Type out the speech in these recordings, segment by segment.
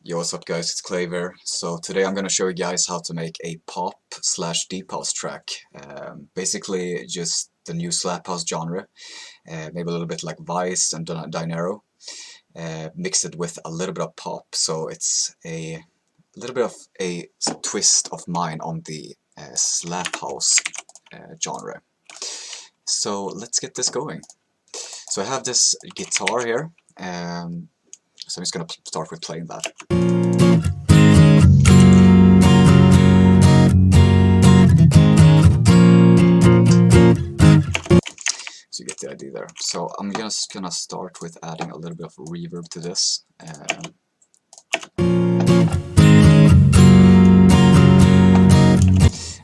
Yo, what's up guys, it's Klave here. So today I'm gonna show you guys how to make a pop slash deep house track. Basically just the new slap house genre, maybe a little bit like Vize and Dynoro, mix it with a little bit of pop, so it's a little bit of a twist of mine on the slap house genre. So let's get this going. So I have this guitar here, so I'm just gonna start with playing that. So you get the idea there. So I'm just gonna start with adding a little bit of reverb to this. And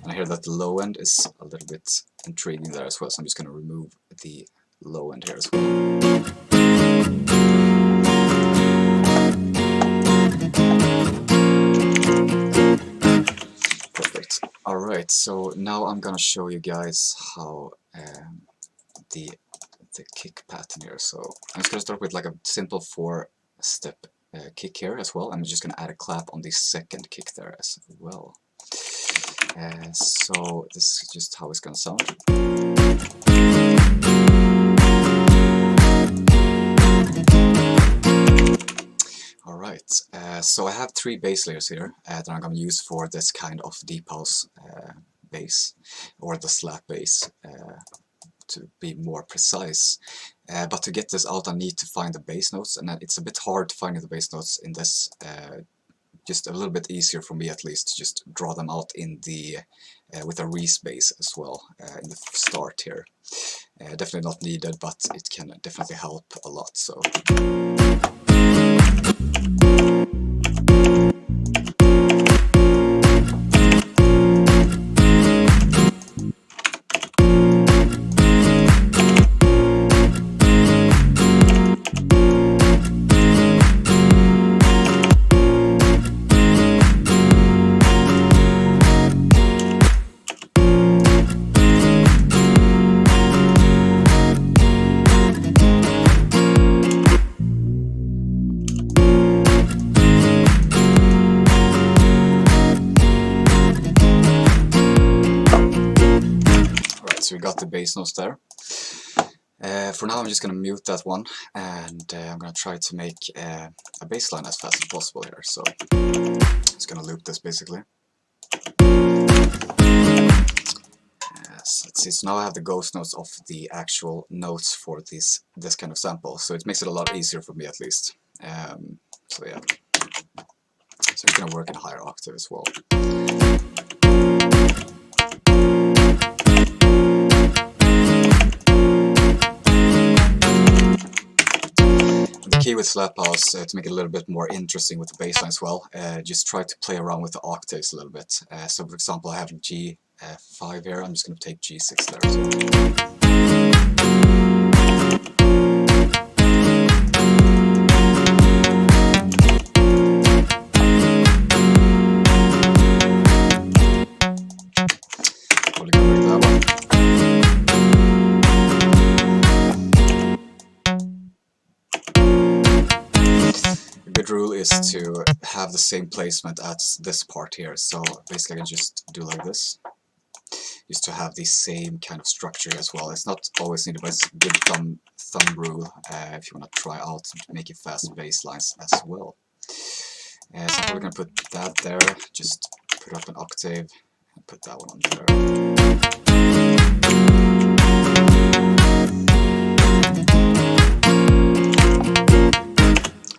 I hear that the low end is a little bit intriguing there as well, so I'm just gonna remove the low end here as well. Perfect. Alright, so now I'm gonna show you guys how the kick pattern here. So I'm just gonna start with like a simple 4-step kick here as well. I'm just gonna add a clap on the second kick there as well. So this is just how it's gonna sound. Alright, so I have 3 bass layers here that I'm gonna use for this kind of deep house bass, or the slap bass, to be more precise. But to get this out I need to find the bass notes, and it's a bit hard to find the bass notes in this. Just a little bit easier for me at least to just draw them out in the with a Vize bass as well in the start here. Definitely not needed, but it can definitely help a lot. So. So we got the bass notes there. For now I'm just going to mute that one, and I'm going to try to make a bass line as fast as possible here. So just going to loop this basically. Yes, let's see, so now I have the ghost notes of the actual notes for this kind of sample, so it makes it a lot easier for me at least. So yeah, so I'm going to work in a higher octave as well. The key with slap house, to make it a little bit more interesting with the bass line as well, just try to play around with the octaves a little bit. So for example I have G5 here, I'm just going to take G6 there as well. Probably gonna break that one. A good rule is to have the same placement as this part here, so basically I can just do like this, just to have the same kind of structure as well. It's not always needed, but it's a good thumb rule if you want to try out making fast bass lines as well. So I'm probably going to put that there, just put up an octave and put that one on there.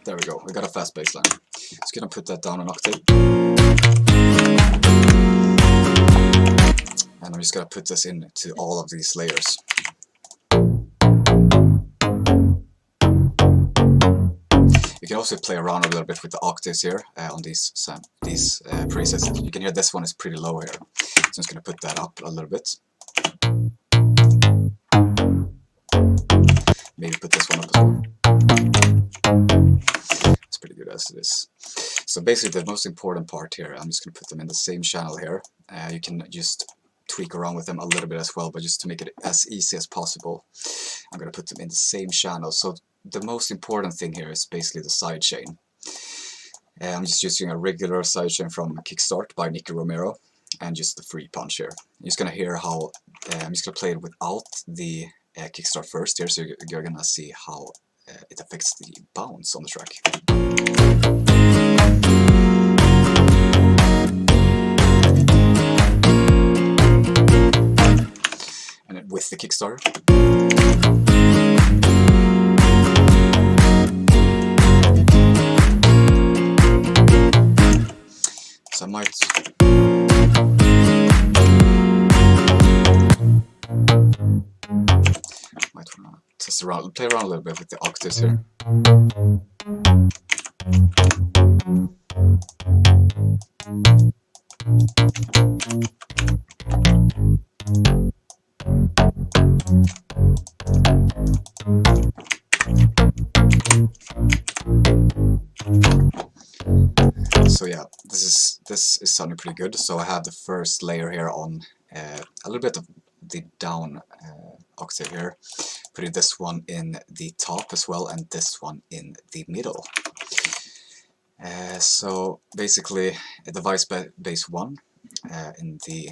There we go, we got a fast bass line. Just gonna put that down an octave. And I'm just gonna put this into all of these layers. You can also play around a little bit with the octaves here on these presets. You can hear this one is pretty low here. So I'm just gonna put that up a little bit. Maybe put this one up as well. It's pretty good as it is. So basically the most important part here, I'm just going to put them in the same channel here. You can just tweak around with them a little bit as well, but just to make it as easy as possible, I'm going to put them in the same channel. So the most important thing here is basically the side chain. I'm just using a regular sidechain from Kickstart by Nicky Romero, and just the free punch here. You're just gonna hear how I'm just gonna play it without the Kickstart first here, so you're gonna see how it affects the bounce on the track. And then with the Kickstarter. So I might wanna test around, play around a little bit with the octaves here. So yeah, this is sounding pretty good. So I have the first layer here on a little bit of the down octave here. Putting this one in the top as well, and this one in the middle. So basically the Vize Bass 1 in the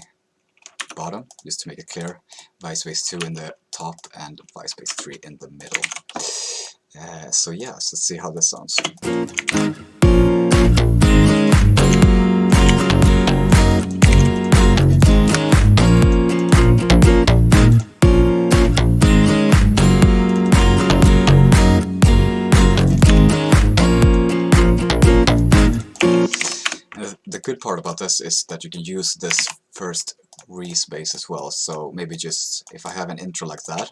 bottom, just to make it clear, Vize Bass 2 in the top, and Vize Bass 3 in the middle. So yeah, so let's see how this sounds. The good part about this is that you can use this first Vize bass as well, so maybe just if I have an intro like that,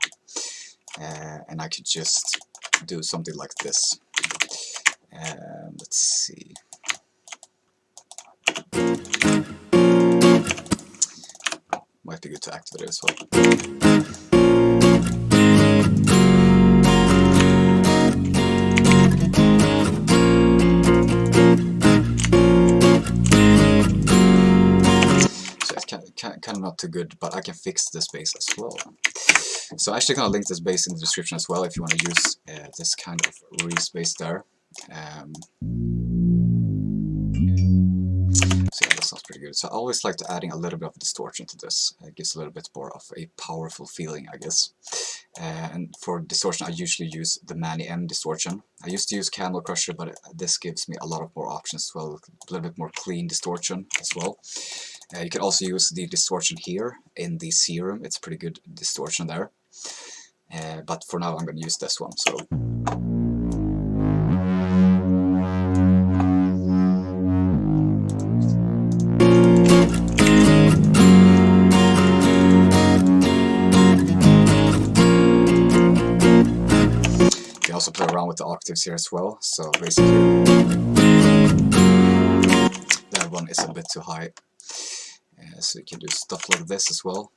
and I could just do something like this. Let's see. Might be good to activate it as well. Kind of not too good, but I can fix this bass as well. So I'm actually gonna link this bass in the description as well if you want to use this kind of Vize bass there. So yeah, that sounds pretty good. So I always like to adding a little bit of distortion to this. It gives a little bit more of a powerful feeling, I guess. And for distortion, I usually use the Manny M distortion. I used to use Camel Crusher, but this gives me a lot of more options as well. A little bit more clean distortion as well. You can also use the distortion here in the Serum. It's pretty good distortion there. But for now I'm going to use this one. So you can also play around with the octaves here as well. So basically that one is a bit too high. So you can do stuff like this as well,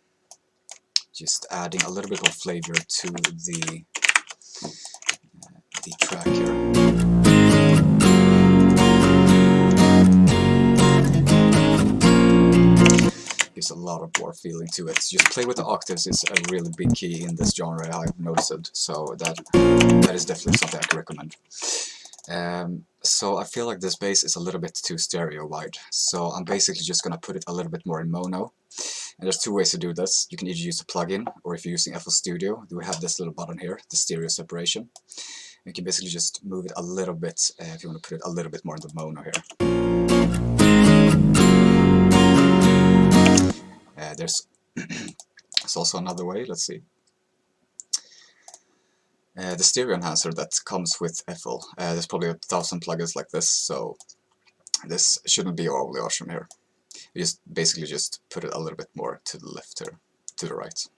just adding a little bit of flavor to the track here. Gives a lot of more feeling to it. Just play with the octaves is a really big key in this genre, I've noticed, so that is definitely something I can recommend. So I feel like this bass is a little bit too stereo wide, so I'm basically just gonna put it a little bit more in mono. And there's two ways to do this. You can either use a plugin, or if you're using FL Studio, we have this little button here, the stereo separation. You can basically just move it a little bit if you want to put it a little bit more in the mono here. There's also another way, let's see. The stereo enhancer that comes with FL. There's probably 1,000 plugins like this, so this shouldn't be overly awesome here. You just basically just put it a little bit more to the left here, to the right.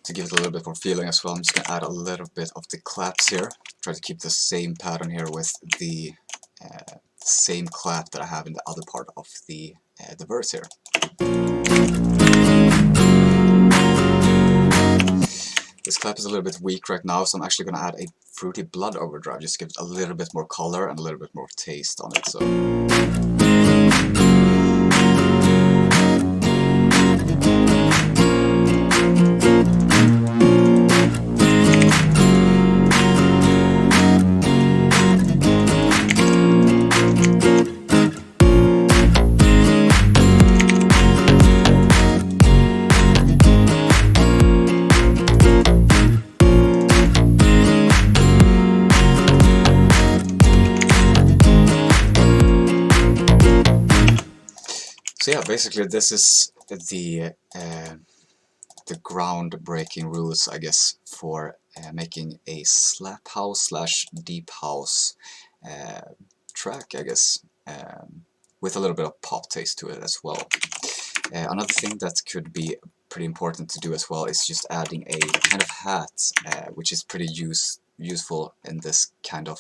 To give it a little bit more feeling as well, I'm just going to add a little bit of the claps here. Try to keep the same pattern here with the same clap that I have in the other part of the verse here. This clap is a little bit weak right now, so I'm actually going to add a fruity blood overdrive, just to give it a little bit more color and a little bit more taste on it. So So yeah, basically this is the groundbreaking rules, I guess, for making a slap house slash deep house track, I guess, with a little bit of pop taste to it as well. Another thing that could be pretty important to do as well is just adding a kind of hat, which is pretty useful in this kind of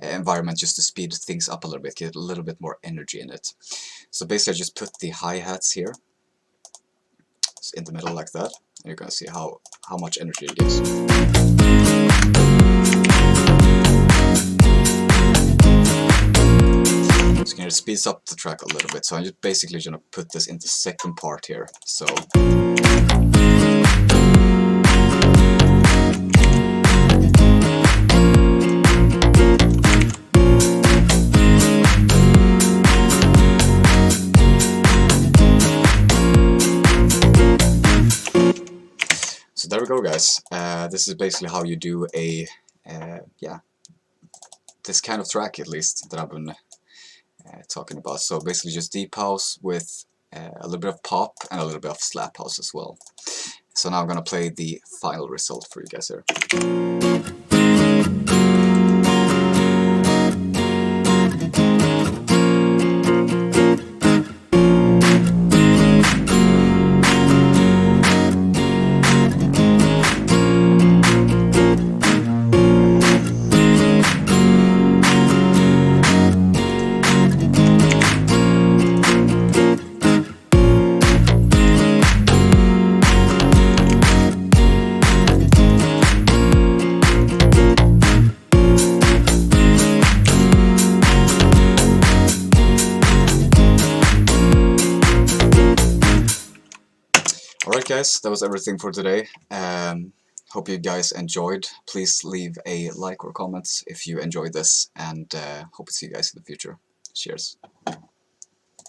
environment, just to speed things up a little bit, get a little bit more energy in it. So basically I just put the hi-hats here in the middle like that, and you're gonna see how much energy it gives. So it speeds up the track a little bit, so I'm just basically gonna put this in the second part here. So there we go, guys. This is basically how you do a yeah, this kind of track, at least, that I've been talking about. So basically just deep house with a little bit of pop and a little bit of slap house as well. So now I'm gonna play the final result for you guys here. Alright guys, that was everything for today. Hope you guys enjoyed. Please leave a like or comment if you enjoyed this, and hope to see you guys in the future. Cheers.